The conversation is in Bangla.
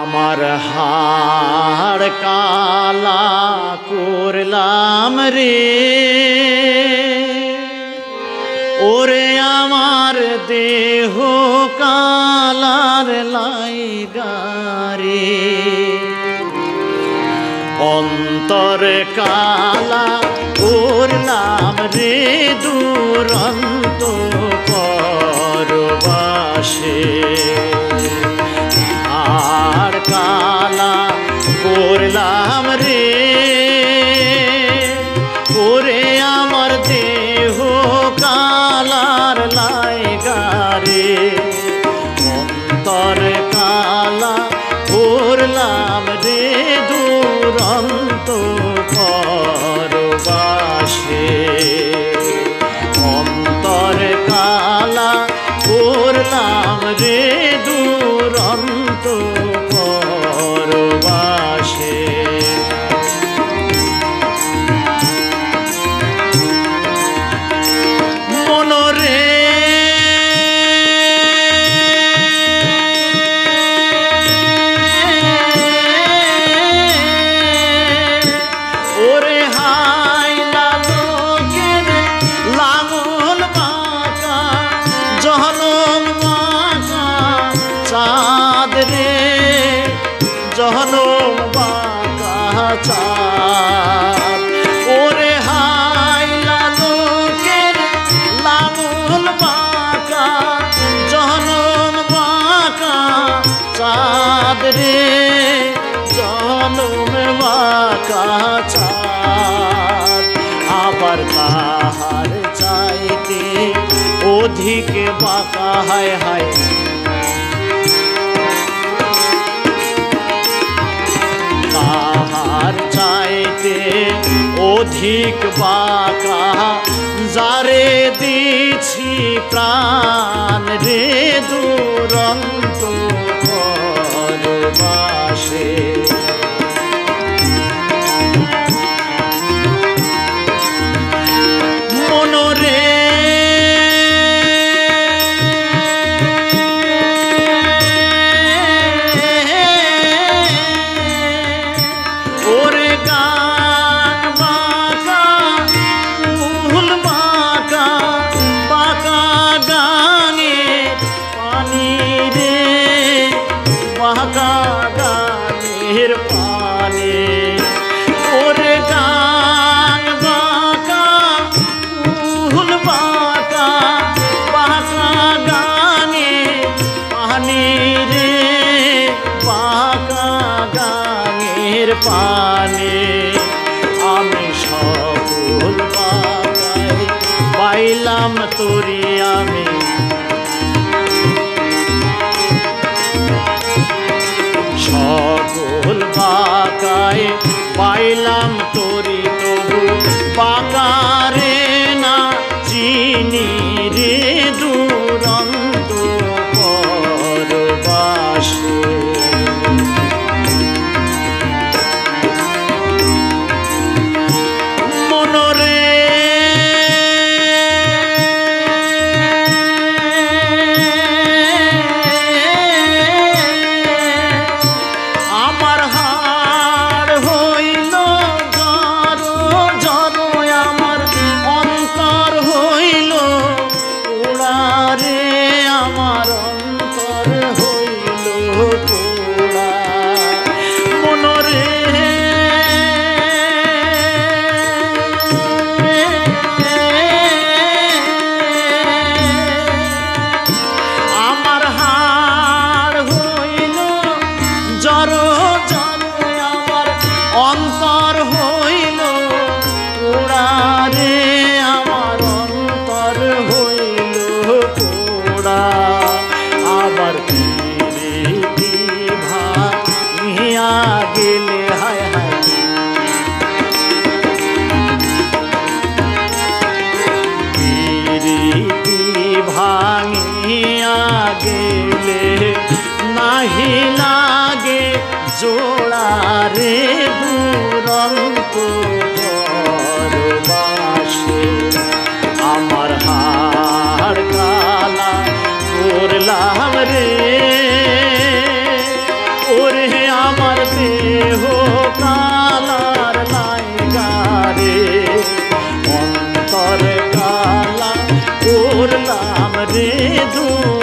আমার হাড় কালা করলাম রে, ওরে আমার দেহ কালার লাইগারে, অন্তর কালা করলাম রে দুরন্ত পরবাসে। আর কালা করলাম রে, ওরে আমার দেহ কালার লাইগারে, অন্তর কালা করলাম রে দুরন্ত পরবাসে। অন্তর কালা করলাম রে দুরন্ত পরবাসে। মনরে ওরে হাইলা লোকের লাঙল বাঁকা, জহনম বাঁকা চাঁদ রে, জহনম বাঁকা চাঁদ। ওরে হাইলা লোকের লাঙল বাঁকা, জহনম বাঁকা চাঁদ রে, জহনম বাঁকা চাঁদ। আবার তাহার চাইতে অধিক বাঁকা, হায় হায় তাহার চাইতে অধিক বাঁকা, যারে দিছি প্রাণ রে দুরন্ত পরবাসে। মনরে ওরে গান বাঁকা ফুল বাঁকা, বাঁকা গানে পানি রে, বাঁকা গানের পানি। ওরে গান বাঁকা ফুল বাঁকা, বাঁকা গানে পানি রে, বাঁকা গানের পানি। আমি সকল বাঁকায় পাইলাম তোরে, আমি সকল বাঁকায় পাইলাম তোরে, তবু বাঁকা রে না চিনি রে দুরন্ত পরবাসে। মনরে আমার হাড় হইল জড় জড়, আমার অন্তর হইল পোড়া রে, আমার অন্তর হইল পোড়া। মনরে আমার হাড় হইল জড় জড়, আমার অন্তর হইল পোড়া রে, আমার অন্তর হইল পোড়া। আবার প্রীতি ভাঙিয়া গেলে, হায় হায় প্রীতি ভাঙিয়া গেলে নাহি লাগে জোড়া রে দুরন্ত পরবাসে। আমার হাড় কালা করলাম রে, ওরে रे दूर